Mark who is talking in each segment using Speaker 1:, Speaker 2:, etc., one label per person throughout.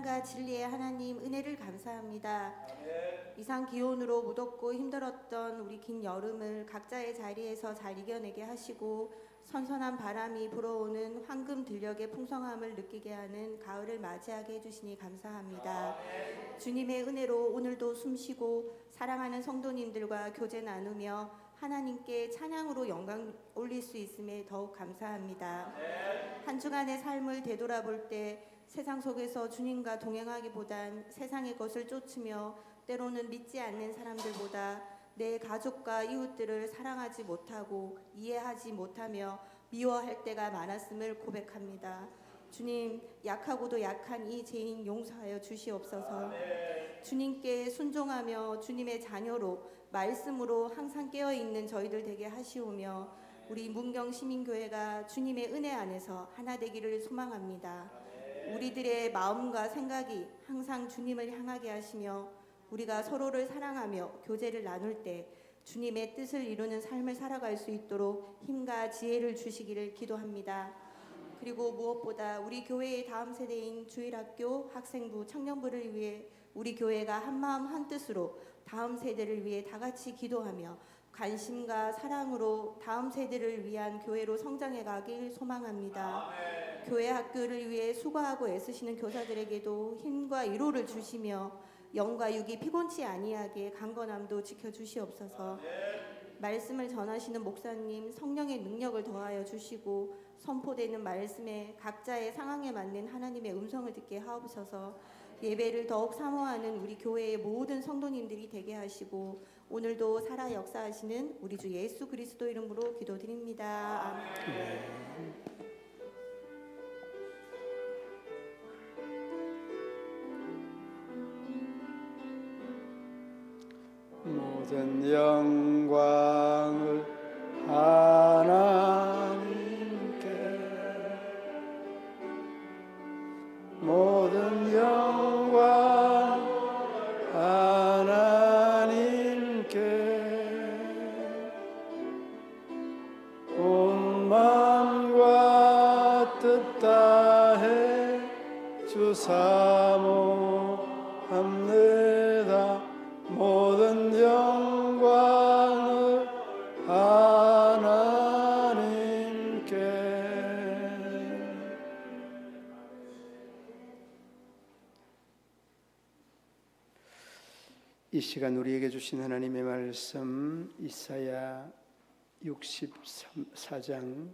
Speaker 1: 사랑과 진리의 하나님 은혜를 감사합니다. 이상 기온으로 무덥고 힘들었던 우리 긴 여름을 각자의 자리에서 잘 이겨내게 하시고 선선한 바람이 불어오는 황금 들녘의 풍성함을 느끼게 하는 가을을 맞이하게 해주시니 감사합니다. 주님의 은혜로 오늘도 숨쉬고 사랑하는 성도님들과 교제 나누며 하나님께 찬양으로 영광 올릴 수 있음에 더욱 감사합니다. 한 주간의 삶을 되돌아볼 때 세상 속에서 주님과 동행하기보단 세상의 것을 쫓으며 때로는 믿지 않는 사람들보다 내 가족과 이웃들을 사랑하지 못하고 이해하지 못하며 미워할 때가 많았음을 고백합니다. 주님, 약하고도 약한 이 죄인 용서하여 주시옵소서. 주님께 순종하며 주님의 자녀로 말씀으로 항상 깨어있는 저희들 되게 하시오며 우리 문경시민교회가 주님의 은혜 안에서 하나 되기를 소망합니다. 우리들의 마음과 생각이 항상 주님을 향하게 하시며 우리가 서로를 사랑하며 교제를 나눌 때 주님의 뜻을 이루는 삶을 살아갈 수 있도록 힘과 지혜를 주시기를 기도합니다. 그리고 무엇보다 우리 교회의 다음 세대인 주일학교, 학생부, 청년부를 위해 우리 교회가 한마음 한뜻으로 다음 세대를 위해 다 같이 기도하며 관심과 사랑으로 다음 세대를 위한 교회로 성장해 가길 소망합니다. 교회 학교를 위해 수고하고 애쓰시는 교사들에게도 힘과 위로를 주시며 영과 육이 피곤치 아니하게 강건함도 지켜주시옵소서. 말씀을 전하시는 목사님 성령의 능력을 더하여 주시고 선포되는 말씀에 각자의 상황에 맞는 하나님의 음성을 듣게 하옵소서. 예배를 더욱 사모하는 우리 교회의 모든 성도님들이 되게 하시고 오늘도 살아 역사하시는 우리 주 예수 그리스도 이름으로 기도드립니다. 아멘.
Speaker 2: 모든 영광을 하나님께, 모든 영광 하나님께, 온 마음과 뜻 다해 주 사모합니다. 모든 영광을 하나님께. 이 시간 우리에게 주신 하나님의 말씀 이사야 64장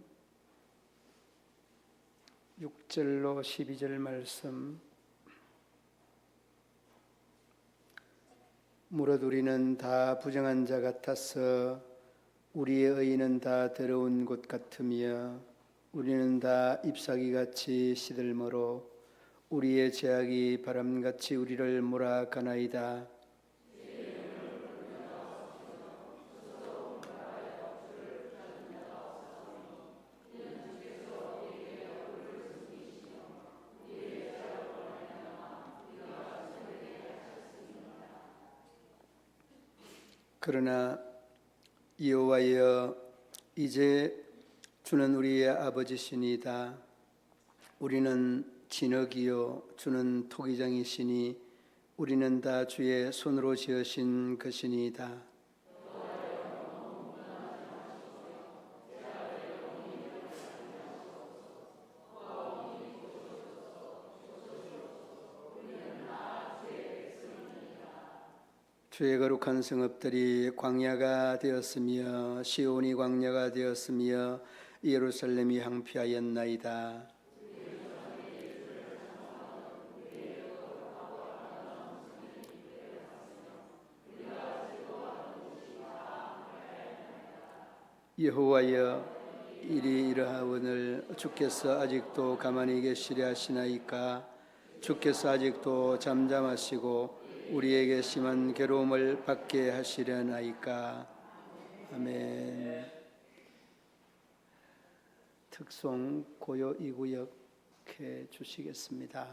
Speaker 2: 6절로 12절 말씀. 무릇 우리는 다 부정한 자 같아서 우리의 의는 다 더러운 것 같으며 우리는 다 잎사귀같이 시들머로 우리의 죄악이 바람같이 우리를 몰아가나이다. 그러나 여호와여, 이제 주는 우리의 아버지시니이다. 우리는 진흙이요 주는 토기장이시니 우리는 다 주의 손으로 지으신 것이니이다. 주의 거룩한 성읍들이 광야가 되었으며 시온이 광야가 되었으며 예루살렘이 황폐하였나이다. 여호와여, 일이 이러하오늘 주께서 아직도 가만히 계시려 하시나이까? 주께서 아직도 잠잠하시고 우리에게 심한 괴로움을 받게 하시려나이까? 아멘. 특송 고요 2구역 해 주시겠습니다.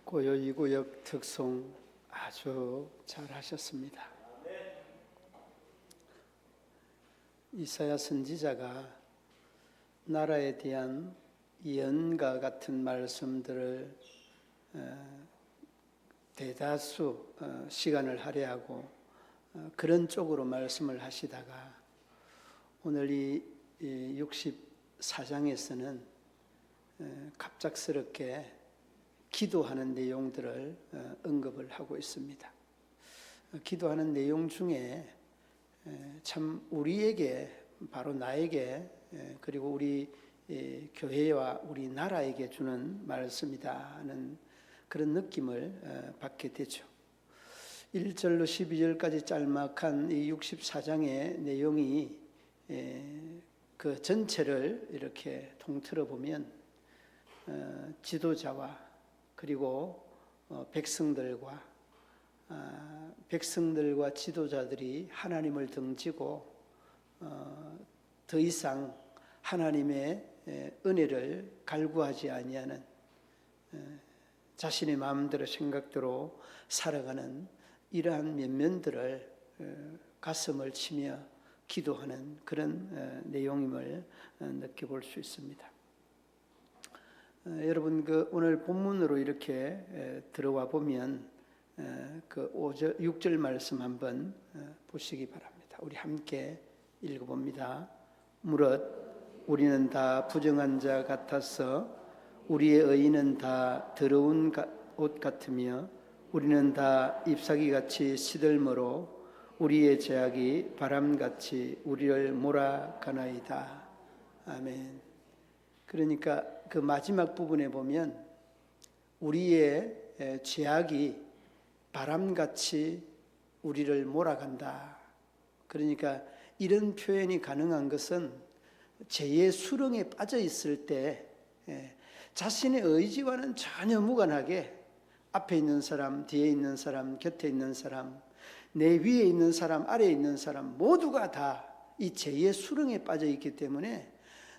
Speaker 2: 고요이구역 특송 아주 잘하셨습니다. 이사야 선지자가 나라에 대한 예언과 같은 말씀들을 대다수 시간을 할애하고 그런 쪽으로 말씀을 하시다가 오늘 이 64장에서는 갑작스럽게 기도하는 내용들을 언급을 하고 있습니다. 기도하는 내용 중에 참 우리에게, 바로 나에게, 그리고 우리 교회와 우리 나라에게 주는 말씀이다는 그런 느낌을 받게 되죠. 1절로 12절까지 짤막한 이 64장의 내용이 그 전체를 이렇게 통틀어 보면 지도자와 그리고 백성들과 지도자들이 하나님을 등지고 더 이상 하나님의 은혜를 갈구하지 아니하는 자신의 마음대로 생각대로 살아가는 이러한 면면들을 가슴을 치며 기도하는 그런 내용임을 느껴볼 수 있습니다. 여러분 오늘 본문으로 이렇게 들어와 보면 그 6절 말씀 한번 보시기 바랍니다. 우리 함께 읽어봅니다. 무릇 우리는 다 부정한 자 같아서 우리의 의인은 다 더러운 옷 같으며 우리는 다 잎사귀같이 시들므로 우리의 죄악이 바람같이 우리를 몰아가나이다. 아멘. 그러니까 그 마지막 부분에 보면 우리의 죄악이 바람같이 우리를 몰아간다. 그러니까 이런 표현이 가능한 것은 죄의 수렁에 빠져 있을 때 자신의 의지와는 전혀 무관하게 앞에 있는 사람, 뒤에 있는 사람, 곁에 있는 사람, 내 위에 있는 사람, 아래에 있는 사람 모두가 다 이 죄의 수렁에 빠져 있기 때문에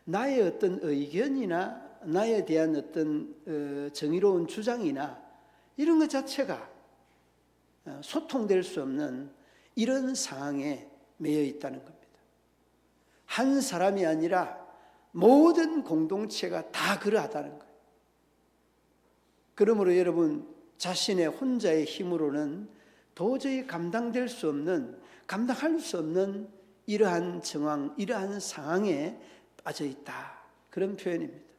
Speaker 2: 나의 어떤 의견이나 나에 대한 어떤 정의로운 주장이나 이런 것 자체가 소통될 수 없는 이런 상황에 매여 있다는 겁니다. 한 사람이 아니라 모든 공동체가 다 그러하다는 거예요. 그러므로 여러분 자신의 혼자의 힘으로는 도저히 감당할 수 없는 이러한 정황, 이러한 상황에 빠져 있다. 그런 표현입니다.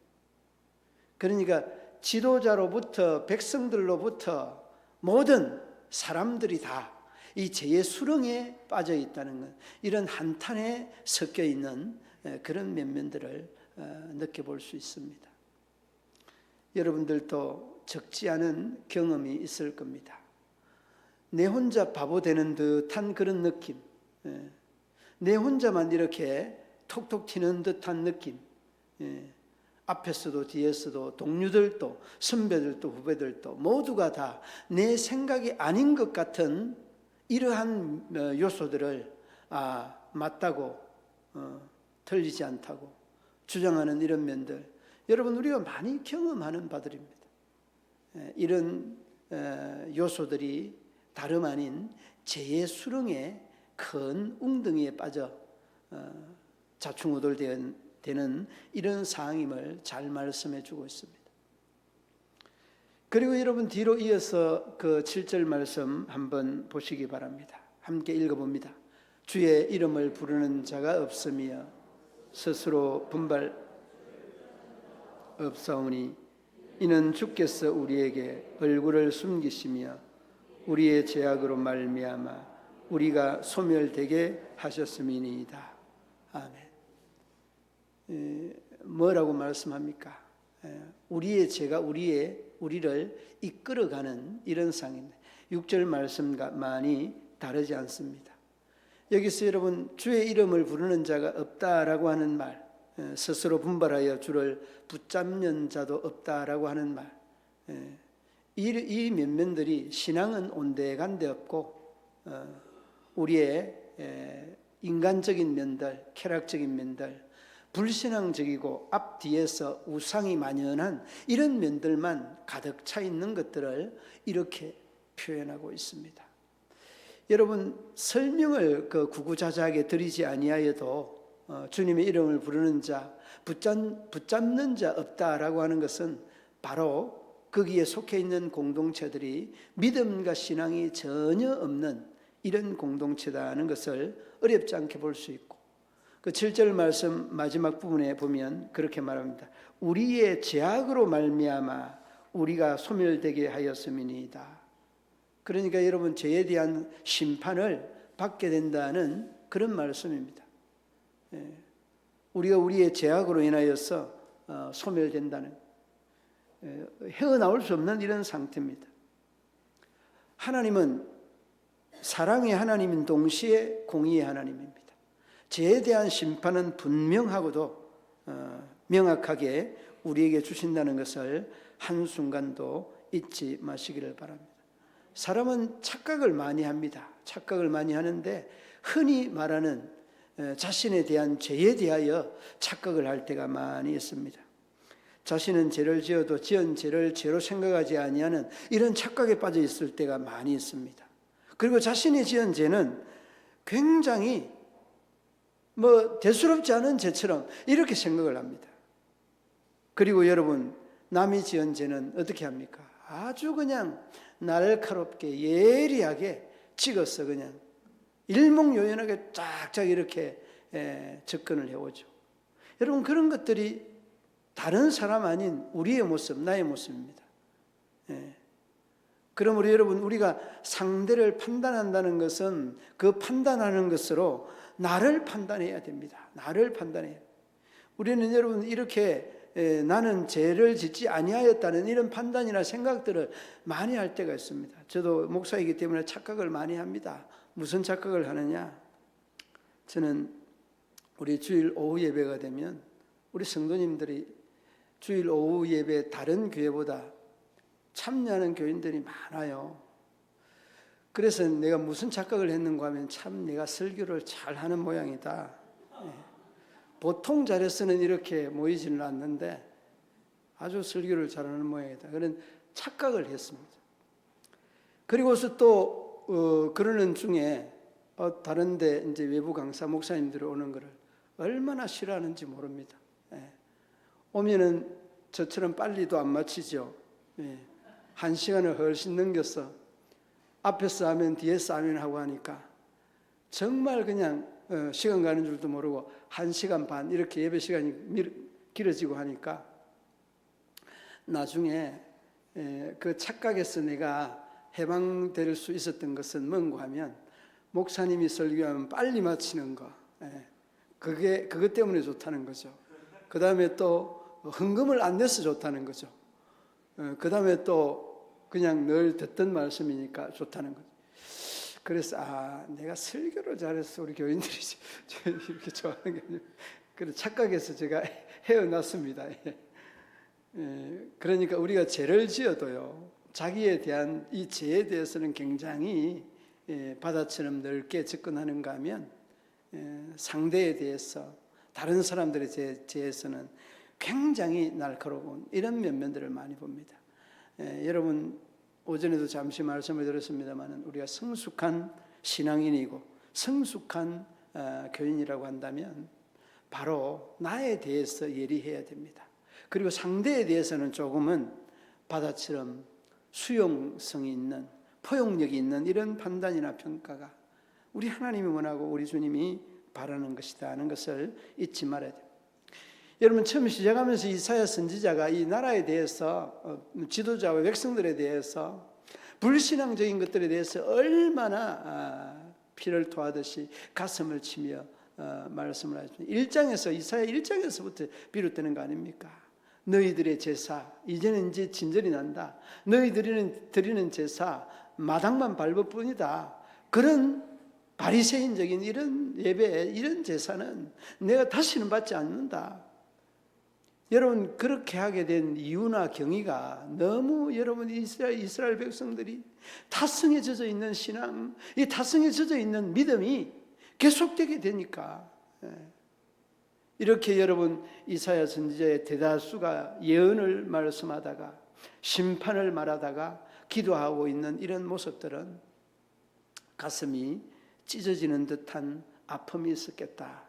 Speaker 2: 그러니까 지도자로부터 백성들로부터 모든 사람들이 다 이 죄의 수렁에 빠져 있다는 것, 이런 한탄에 섞여 있는 그런 면면들을 느껴볼 수 있습니다. 여러분들도 적지 않은 경험이 있을 겁니다. 내 혼자 바보 되는 듯한 그런 느낌, 내 혼자만 이렇게 톡톡 튀는 듯한 느낌, 앞에서도 뒤에서도 동료들도 선배들도 후배들도 모두가 다 내 생각이 아닌 것 같은 이러한 요소들을 맞다고 틀리지 않다고 주장하는 이런 면들, 여러분 우리가 많이 경험하는 바들입니다. 이런 요소들이 다름 아닌 죄의 수렁에 큰 웅덩이에 빠져 자충우돌되는 이런 상황임을 잘 말씀해 주고 있습니다. 그리고 여러분 뒤로 이어서 그 7절 말씀 한번 보시기 바랍니다. 함께 읽어봅니다. 주의 이름을 부르는 자가 없으며 스스로 분발 없사오니 이는 주께서 우리에게 얼굴을 숨기시며 우리의 죄악으로 말미암아 우리가 소멸되게 하셨음이니이다. 아멘. 뭐라고 말씀합니까? 우리의 죄가 우리를 이끌어가는 이런 상입니다. 6절 말씀과 많이 다르지 않습니다. 여기서 여러분 주의 이름을 부르는 자가 없다라고 하는 말, 스스로 분발하여 주를 붙잡는 자도 없다라고 하는 말, 이 면면들이 신앙은 온데간데 없고 우리의 인간적인 면들, 쾌락적인 면들, 불신앙적이고 앞뒤에서 우상이 만연한 이런 면들만 가득 차 있는 것들을 이렇게 표현하고 있습니다. 여러분, 설명을 구구자자하게 드리지 아니하여도 주님의 이름을 부르는 자, 붙잡는 자 없다라고 하는 것은 바로 거기에 속해 있는 공동체들이 믿음과 신앙이 전혀 없는 이런 공동체다는 것을 어렵지 않게 볼 수 있고, 그 7절 말씀 마지막 부분에 보면 그렇게 말합니다. 우리의 죄악으로 말미암아 우리가 소멸되게 하였음이니이다. 그러니까 여러분, 죄에 대한 심판을 받게 된다는 그런 말씀입니다. 우리가 우리의 죄악으로 인하여서 소멸된다는, 헤어나올 수 없는 이런 상태입니다. 하나님은 사랑의 하나님인 동시에 공의의 하나님입니다. 죄에 대한 심판은 분명하고도 명확하게 우리에게 주신다는 것을 한순간도 잊지 마시기를 바랍니다. 사람은 착각을 많이 합니다. 착각을 많이 하는데 흔히 말하는 자신에 대한 죄에 대하여 착각을 할 때가 많이 있습니다. 자신은 죄를 지어도 지은 죄를 죄로 생각하지 아니하는 이런 착각에 빠져 있을 때가 많이 있습니다. 그리고 자신이 지은 죄는 굉장히 대수롭지 않은 죄처럼 이렇게 생각을 합니다. 그리고 여러분, 남이 지은 죄는 어떻게 합니까? 아주 그냥 날카롭게 예리하게 찍어서 그냥 일목요연하게 쫙쫙 이렇게 접근을 해오죠. 여러분, 그런 것들이 다른 사람 아닌 우리의 모습, 나의 모습입니다. 그러므로 여러분, 우리가 상대를 판단한다는 것은 그 판단하는 것으로 나를 판단해야 됩니다. 나를 판단해야. 우리는 여러분 이렇게 나는 죄를 짓지 아니하였다는 이런 판단이나 생각들을 많이 할 때가 있습니다. 저도 목사이기 때문에 착각을 많이 합니다. 무슨 착각을 하느냐? 저는 우리 주일 오후 예배가 되면 우리 성도님들이 주일 오후 예배 다른 교회보다 참여하는 교인들이 많아요. 그래서 내가 무슨 착각을 했는가 하면 참 내가 설교를 잘하는 모양이다. 보통 자리에서는 이렇게 모이지는 않는데 아주 설교를 잘하는 모양이다. 그런 착각을 했습니다. 그리고서 또 그러는 중에 다른데 이제 외부 강사 목사님들이 오는 것을 얼마나 싫어하는지 모릅니다. 오면은 저처럼 빨리도 안 마치죠. 1시간을 훨씬 넘겨서 앞에서 하면 뒤에서 하면 하고 하니까 정말 그냥 시간 가는 줄도 모르고 1시간 반 이렇게 예배 시간이 길어지고 하니까 나중에 그 착각에서 내가 해방될 수 있었던 것은 뭔가 하면 목사님이 설교하면 빨리 마치는 거, 그것 때문에 좋다는 거죠. 그 다음에 또 헌금을 안 내서 좋다는 거죠. 그 다음에 또 그냥 늘 듣던 말씀이니까 좋다는 거죠. 그래서 내가 설교를 잘해서 우리 교인들이 이렇게 좋아하는 게 아니고 그런 착각에서 제가 헤어났습니다. 그러니까 우리가 죄를 지어도요, 자기에 대한 이 죄에 대해서는 굉장히 바다처럼 넓게 접근하는가 하면 상대에 대해서 다른 사람들의 죄에서는 굉장히 날카로운 이런 면면들을 많이 봅니다. 여러분, 오전에도 잠시 말씀을 드렸습니다만 우리가 성숙한 신앙인이고 성숙한 교인이라고 한다면 바로 나에 대해서 예리해야 됩니다. 그리고 상대에 대해서는 조금은 바다처럼 수용성이 있는, 포용력이 있는 이런 판단이나 평가가 우리 하나님이 원하고 우리 주님이 바라는 것이다 하는 것을 잊지 말아야 됩니다. 여러분, 처음 시작하면서 이사야 선지자가 이 나라에 대해서, 지도자와 백성들에 대해서, 불신앙적인 것들에 대해서 얼마나 피를 토하듯이 가슴을 치며 말씀을 하십니다. 1장에서, 이사야 1장에서부터 비롯되는 거 아닙니까? 너희들의 제사, 이제는 이제 진절이 난다. 너희들이 드리는 제사, 마당만 밟을 뿐이다. 그런 바리새인적인 이런 예배, 이런 제사는 내가 다시는 받지 않는다. 여러분, 그렇게 하게 된 이유나 경위가 너무 여러분 이스라엘 백성들이 타성에 젖어 있는 신앙, 이 타성에 젖어 있는 믿음이 계속되게 되니까 이렇게 여러분 이사야 선지자의 대다수가 예언을 말씀하다가 심판을 말하다가 기도하고 있는 이런 모습들은 가슴이 찢어지는 듯한 아픔이 있었겠다.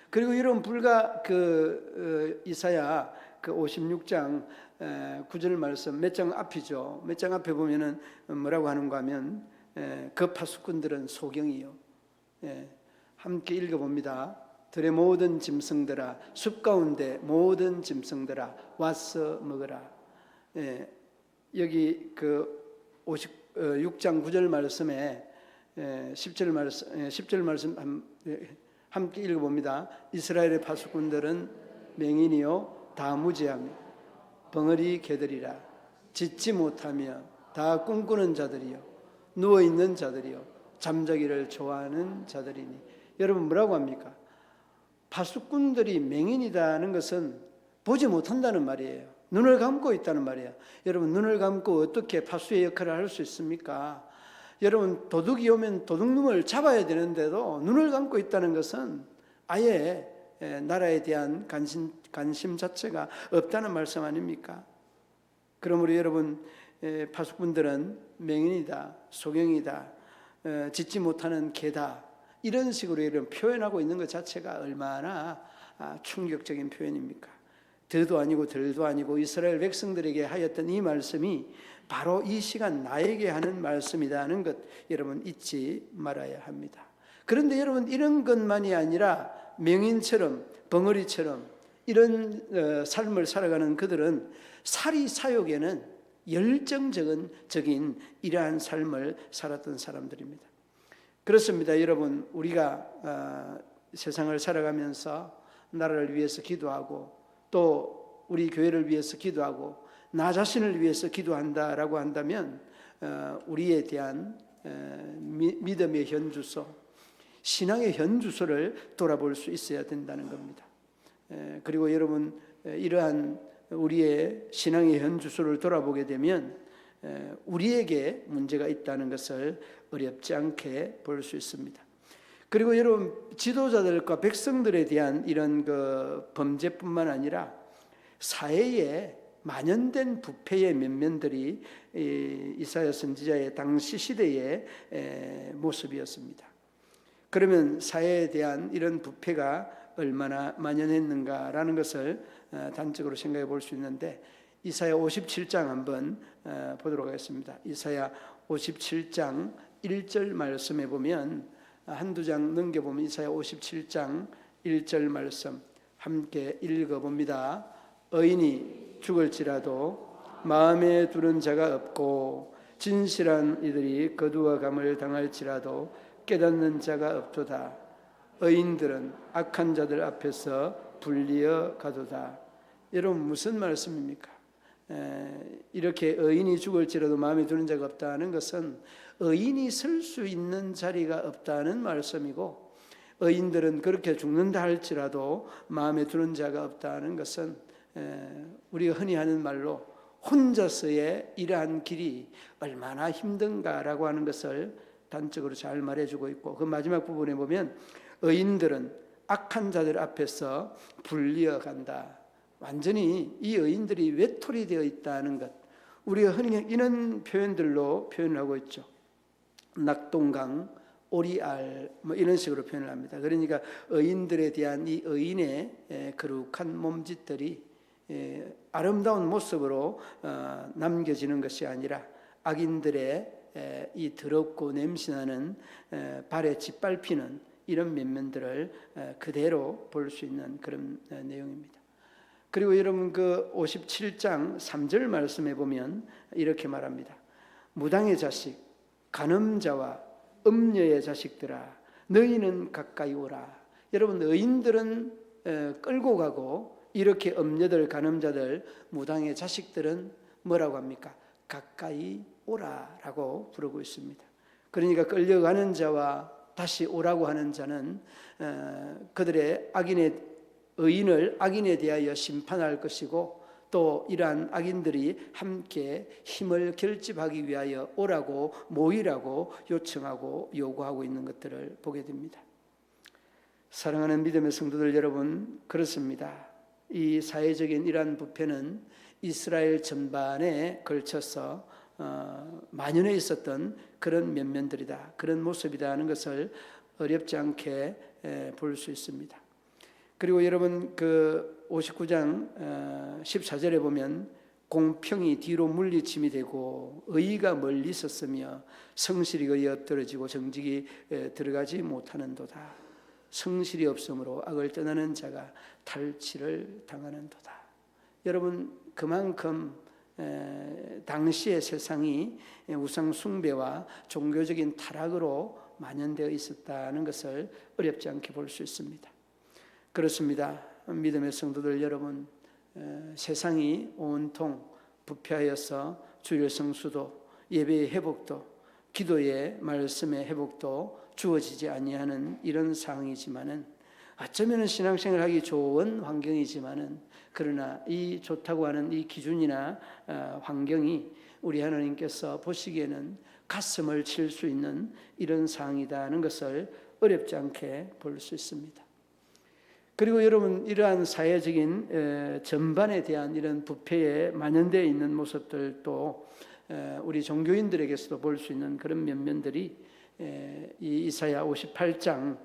Speaker 2: 그리고 여러분 불과 이사야 56장 9절 말씀 몇 장 앞이죠. 몇 장 앞에 보면은 뭐라고 하는가 하면 그 파수꾼들은 소경이요. 함께 읽어봅니다. 들의 모든 짐승들아, 숲 가운데 모든 짐승들아, 와서 먹으라. 여기 56장 9절 말씀에 10절 말씀 함께 읽어봅니다. 이스라엘의 파수꾼들은 맹인이요 다 무지하며 벙어리 개들이라. 짖지 못하며 다 꿈꾸는 자들이요 누워있는 자들이요 잠자기를 좋아하는 자들이니. 여러분 뭐라고 합니까? 파수꾼들이 맹인이다는 것은 보지 못한다는 말이에요. 눈을 감고 있다는 말이에요. 여러분 눈을 감고 어떻게 파수의 역할을 할 수 있습니까? 여러분 도둑이 오면 도둑놈을 잡아야 되는데도 눈을 감고 있다는 것은 아예 나라에 대한 관심 자체가 없다는 말씀 아닙니까? 그러므로 여러분 파수꾼들은 맹인이다, 소경이다, 짖지 못하는 개다, 이런 식으로 이런 표현하고 있는 것 자체가 얼마나 충격적인 표현입니까? 더도 아니고 덜도 아니고 이스라엘 백성들에게 하였던 이 말씀이 바로 이 시간 나에게 하는 말씀이라는 것 여러분 잊지 말아야 합니다. 그런데 여러분 이런 것만이 아니라 맹인처럼 벙어리처럼 이런 삶을 살아가는 그들은 사리사욕에는 열정적인 이러한 삶을 살았던 사람들입니다. 그렇습니다. 여러분 우리가 세상을 살아가면서 나라를 위해서 기도하고 또 우리 교회를 위해서 기도하고 나 자신을 위해서 기도한다라고 한다면 우리에 대한 믿음의 현주소, 신앙의 현주소를 돌아볼 수 있어야 된다는 겁니다. 그리고 여러분 이러한 우리의 신앙의 현주소를 돌아보게 되면 우리에게 문제가 있다는 것을 어렵지 않게 볼 수 있습니다. 그리고 여러분 지도자들과 백성들에 대한 이런 범죄뿐만 아니라 사회에 만연된 부패의 면면들이 이사야 선지자의 당시 시대의 모습이었습니다. 그러면 사회에 대한 이런 부패가 얼마나 만연했는가라는 것을 단적으로 생각해 볼 수 있는데 이사야 57장 한번 보도록 하겠습니다. 이사야 57장 1절 말씀에 보면 한두 장 넘겨보면 이사야 57장 1절 말씀 함께 읽어봅니다. 의인이 죽을지라도 마음에 두는 자가 없고 진실한 이들이 거두어감을 당할지라도 깨닫는 자가 없도다. 의인들은 악한 자들 앞에서 불리어 가도다. 여러분 무슨 말씀입니까? 이렇게 의인이 죽을지라도 마음에 두는 자가 없다는 것은 의인이 설 수 있는 자리가 없다는 말씀이고 의인들은 그렇게 죽는다 할지라도 마음에 두는 자가 없다는 것은 우리가 흔히 하는 말로 혼자서의 이러한 길이 얼마나 힘든가라고 하는 것을 단적으로 잘 말해주고 있고 그 마지막 부분에 보면 의인들은 악한 자들 앞에서 불리어 간다. 완전히 이 의인들이 외톨이 되어 있다는 것 우리가 흔히 이런 표현들로 표현을 하고 있죠. 낙동강, 오리알 이런 식으로 표현을 합니다. 그러니까 의인들에 대한 이 의인의 거룩한 몸짓들이 아름다운 모습으로 남겨지는 것이 아니라 악인들의 이 더럽고 냄새나는 발에 짓밟히는 이런 면면들을 그대로 볼 수 있는 그런 내용입니다. 그리고 여러분 57장 3절 말씀에 보면 이렇게 말합니다. 무당의 자식, 간음자와 음녀의 자식들아 너희는 가까이 오라. 여러분 의인들은 끌고 가고 이렇게 음녀들, 간음자들, 무당의 자식들은 뭐라고 합니까? 가까이 오라라고 부르고 있습니다. 그러니까 끌려가는 자와 다시 오라고 하는 자는 그들의 의인을 악인에 대하여 심판할 것이고 또 이러한 악인들이 함께 힘을 결집하기 위하여 오라고 모이라고 요청하고 요구하고 있는 것들을 보게 됩니다. 사랑하는 믿음의 성도들 여러분, 그렇습니다. 이 사회적인 이러한 부패는 이스라엘 전반에 걸쳐서 만연해 있었던 그런 면면들이다, 그런 모습이다 하는 것을 어렵지 않게 볼 수 있습니다. 그리고 여러분 그 59장 14절에 보면 공평이 뒤로 물리침이 되고 의의가 멀리 있었으며 성실이 거의 엎드러지고 정직이 들어가지 못하는도다. 성실이 없으므로 악을 떠나는 자가 탈취를 당하는도다. 여러분 그만큼 당시의 세상이 우상 숭배와 종교적인 타락으로 만연되어 있었다는 것을 어렵지 않게 볼 수 있습니다. 그렇습니다. 믿음의 성도들 여러분, 세상이 온통 부패하여서 주일 성수도 예배의 회복도 기도의 말씀의 회복도 주어지지 아니하는 이런 상황이지만은 어쩌면 신앙생활 하기 좋은 환경이지만은 그러나 이 좋다고 하는 이 기준이나 환경이 우리 하나님께서 보시기에는 가슴을 칠 수 있는 이런 상황이다는 것을 어렵지 않게 볼 수 있습니다. 그리고 여러분 이러한 사회적인 전반에 대한 이런 부패에 만연되어 있는 모습들도 우리 종교인들에게서도 볼 수 있는 그런 면면들이 이 이사야 58장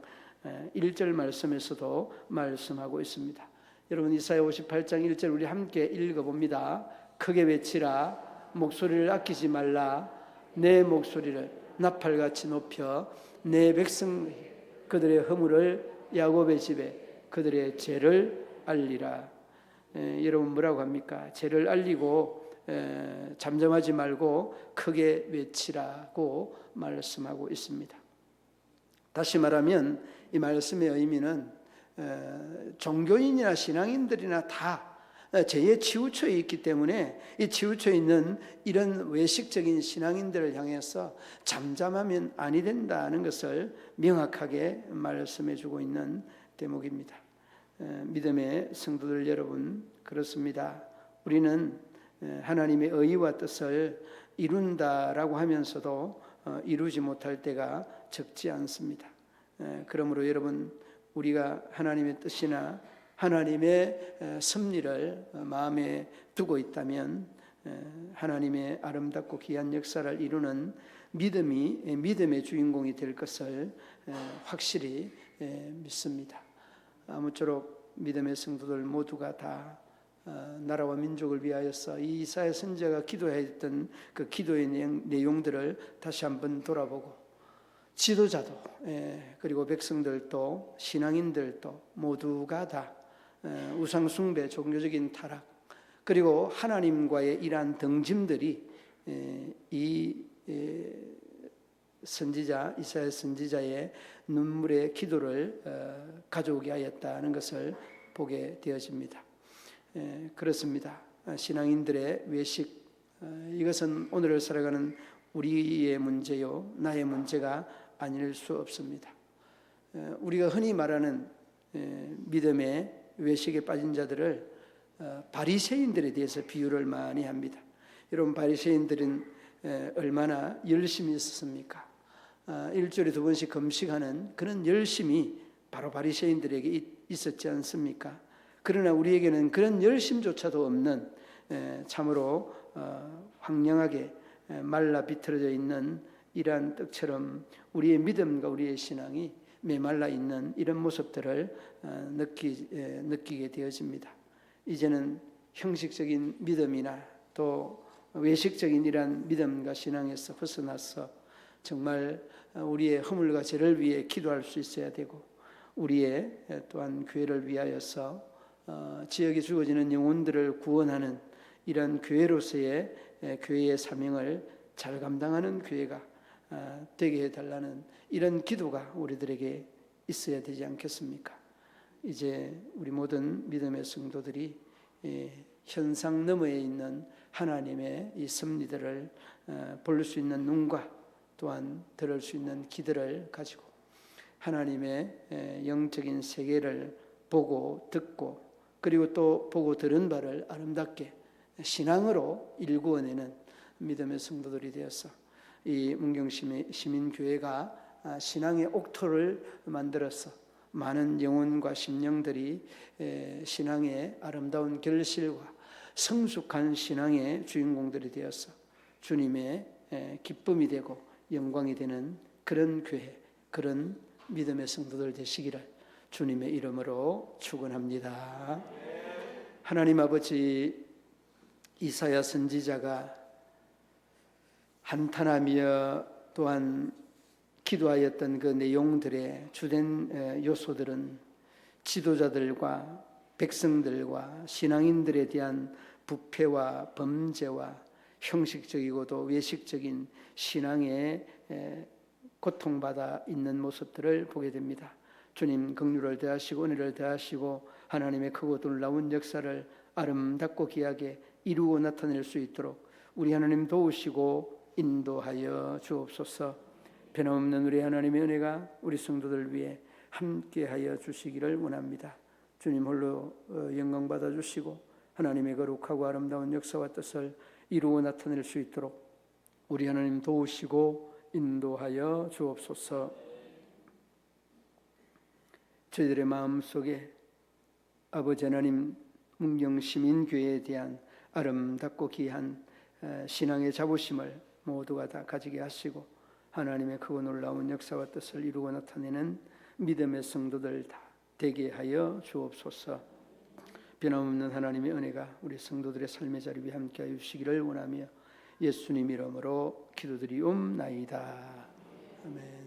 Speaker 2: 1절 말씀에서도 말씀하고 있습니다. 여러분 이사야 58장 1절 우리 함께 읽어봅니다. 크게 외치라, 목소리를 아끼지 말라, 내 목소리를 나팔같이 높여 내 백성 그들의 허물을 야곱의 집에 그들의 죄를 알리라. 여러분 뭐라고 합니까? 죄를 알리고 잠잠하지 말고 크게 외치라고 말씀하고 있습니다. 다시 말하면 이 말씀의 의미는 종교인이나 신앙인들이나 다 죄에 치우쳐 있기 때문에 이 치우쳐 있는 이런 외식적인 신앙인들을 향해서 잠잠하면 아니 된다는 것을 명확하게 말씀해 주고 있는 대목입니다. 믿음의 성도들 여러분, 그렇습니다. 우리는 하나님의 의와 뜻을 이룬다라고 하면서도 이루지 못할 때가 적지 않습니다. 그러므로 여러분 우리가 하나님의 뜻이나 하나님의 섭리를 마음에 두고 있다면 하나님의 아름답고 귀한 역사를 이루는 믿음의 주인공이 될 것을 확실히 믿습니다. 아무쪼록 믿음의 성도들 모두가 다 나라와 민족을 위하여서 이 이사야 선지자가 기도했던 그 기도의 내용들을 다시 한번 돌아보고 지도자도 그리고 백성들도 신앙인들도 모두가 다 우상 숭배, 종교적인 타락 그리고 하나님과의 이러한 등짐들이 이 선지자 이사야 선지자의 눈물의 기도를 가져오게 하였다는 것을 보게 되어집니다. 그렇습니다. 신앙인들의 외식 이것은 오늘을 살아가는 우리의 문제요 나의 문제가 아닐 수 없습니다. 우리가 흔히 말하는 믿음의 외식에 빠진 자들을 바리새인들에 대해서 비유를 많이 합니다. 여러분 바리새인들은 얼마나 열심히 있었습니까? 일주일에 2번씩 금식하는 그런 열심이 바로 바리새인들에게 있었지 않습니까? 그러나 우리에게는 그런 열심조차도 없는 참으로 황량하게 말라 비틀어져 있는 이러한 떡처럼 우리의 믿음과 우리의 신앙이 메말라 있는 이런 모습들을 느끼게 되어집니다. 이제는 형식적인 믿음이나 또 외식적인 이러한 믿음과 신앙에서 벗어나서 정말 우리의 허물과 죄를 위해 기도할 수 있어야 되고 우리의 또한 교회를 위하여서 지역에 주어지는 영혼들을 구원하는 이런 교회로서의 교회의 사명을 잘 감당하는 교회가 되게 해달라는 이런 기도가 우리들에게 있어야 되지 않겠습니까? 이제 우리 모든 믿음의 성도들이 현상 너머에 있는 하나님의 이 섭리들을 볼 수 있는 눈과 또한 들을 수 있는 귀들을 가지고 하나님의 영적인 세계를 보고 듣고 그리고 또 보고 들은 바를 아름답게 신앙으로 일구어내는 믿음의 성도들이 되어서 이 문경 시민교회가 신앙의 옥토를 만들어서 많은 영혼과 심령들이 신앙의 아름다운 결실과 성숙한 신앙의 주인공들이 되어서 주님의 기쁨이 되고 영광이 되는 그런 교회, 그런 믿음의 성도들 되시기를 주님의 이름으로 축원합니다. 하나님 아버지, 이사야 선지자가 한탄하며 또한 기도하였던 그 내용들의 주된 요소들은 지도자들과 백성들과 신앙인들에 대한 부패와 범죄와 형식적이고도 외식적인 신앙에 고통받아 있는 모습들을 보게 됩니다. 주님 긍휼을 대하시고 은혜를 대하시고 하나님의 크고 놀라운 역사를 아름답고 귀하게 이루어 나타낼 수 있도록 우리 하나님 도우시고 인도하여 주옵소서. 변함없는 우리 하나님의 은혜가 우리 성도들 위해 함께하여 주시기를 원합니다. 주님 홀로 영광 받아 주시고 하나님의 거룩하고 아름다운 역사와 뜻을 이루어 나타낼 수 있도록 우리 하나님 도우시고 인도하여 주옵소서. 저희들의 마음속에 아버지 하나님 문경시민교회에 대한 아름답고 귀한 신앙의 자부심을 모두가 다 가지게 하시고 하나님의 크고 놀라운 역사와 뜻을 이루어 나타내는 믿음의 성도들 다 되게 하여 주옵소서. 변함없는 하나님의 은혜가 우리 성도들의 삶의 자리 위에 함께하여 주시기를 원하며 예수님 이름으로 기도드리옵나이다. 아멘.